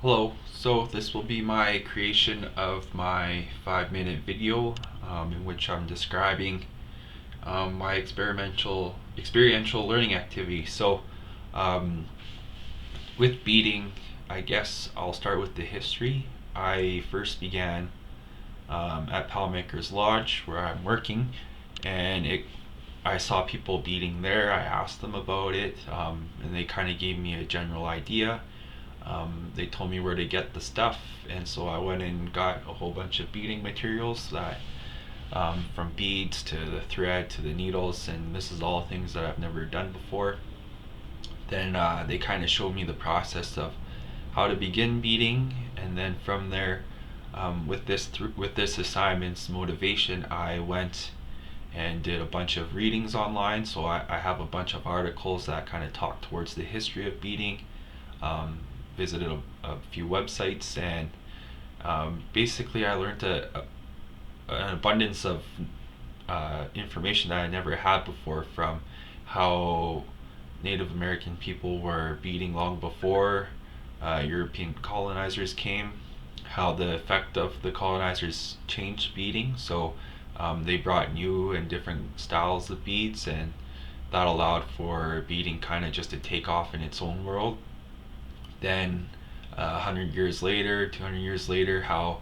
Hello, so this will be my creation of my 5-minute video in which I'm describing my experiential learning activity. Um, with beading, I guess I'll start with the history. I first began at Palmaker's Lodge where I'm working, and I saw people beading there. I asked them about it, and they kind of gave me a general idea. They told me where to get the stuff, and so I went and got a whole bunch of beading materials from beads to the thread to the needles, and this is all things that I've never done before. Then they kind of showed me the process of how to begin beading, and then from there, with this assignment's motivation, I went and did a bunch of readings online. So I have a bunch of articles that kind of talk towards the history of beading. Visited a few websites, and basically I learned an abundance of information that I never had before, from how Native American people were beading long before European colonizers came, how the effect of the colonizers changed beading. So they brought new and different styles of beads, and that allowed for beading kind of just to take off in its own world. Then 100 years later, 200 years later, how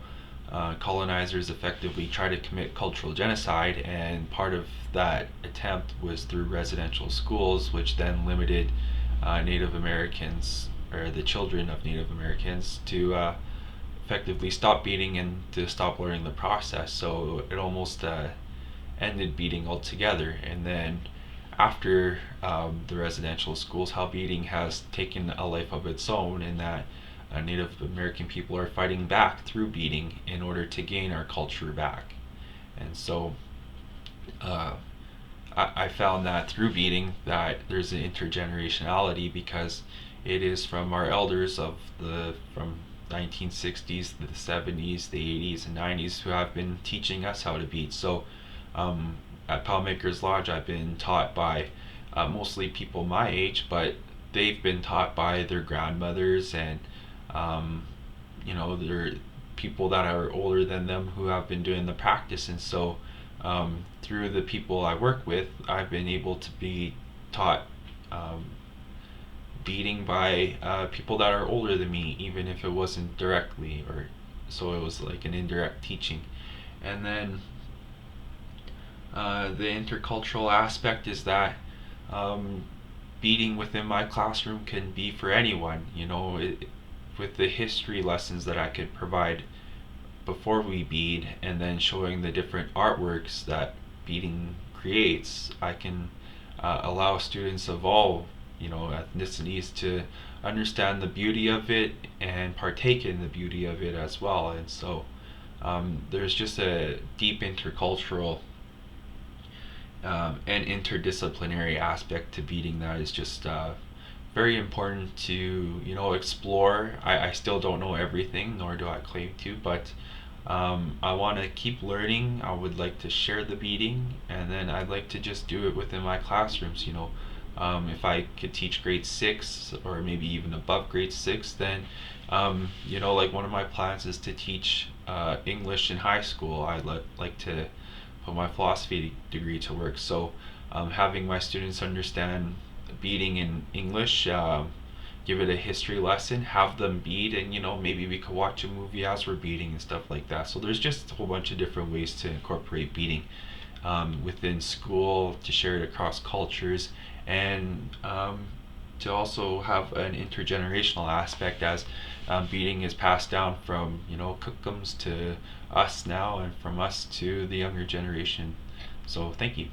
colonizers effectively try to commit cultural genocide, and part of that attempt was through residential schools, which then limited Native Americans, or the children of Native Americans, to effectively stop beating and to stop learning the process. So it almost ended beating altogether. And then after the residential schools, how beading has taken a life of its own, in that Native American people are fighting back through beading in order to gain our culture back. And so uh, I found that through beading that there's an intergenerationality, because it is from our elders of the from 1960s, the 70s, the 80s, and 90s who have been teaching us how to bead. So at Palmaker's Lodge, I've been taught by mostly people my age, but they've been taught by their grandmothers, and um, they're people that are older than them who have been doing the practice. And so through the people I work with, I've been able to be taught um, beading by people that are older than me, even if it wasn't directly, or so it was like an indirect teaching. And then the intercultural aspect is that um, beading within my classroom can be for anyone. With the history lessons that I could provide before we bead, and then showing the different artworks that beading creates, I can allow students of all ethnicities to understand the beauty of it and partake in the beauty of it as well. And so there's just a deep intercultural and interdisciplinary aspect to beading that is just very important to explore. I still don't know everything, nor do I claim to, but I want to keep learning. I would like to share the beading, and then I'd like to just do it within my classrooms. If I could teach grade 6, or maybe even above grade 6, then like one of my plans is to teach English in high school. I'd like to put my philosophy degree to work. So having my students understand beading in English, give it a history lesson, have them bead, and maybe we could watch a movie as we're beading and stuff like that. So there's just a whole bunch of different ways to incorporate beading within school, to share it across cultures, and to also have an intergenerational aspect, as beading is passed down from cookums to us now, and from us to the younger generation. So thank you.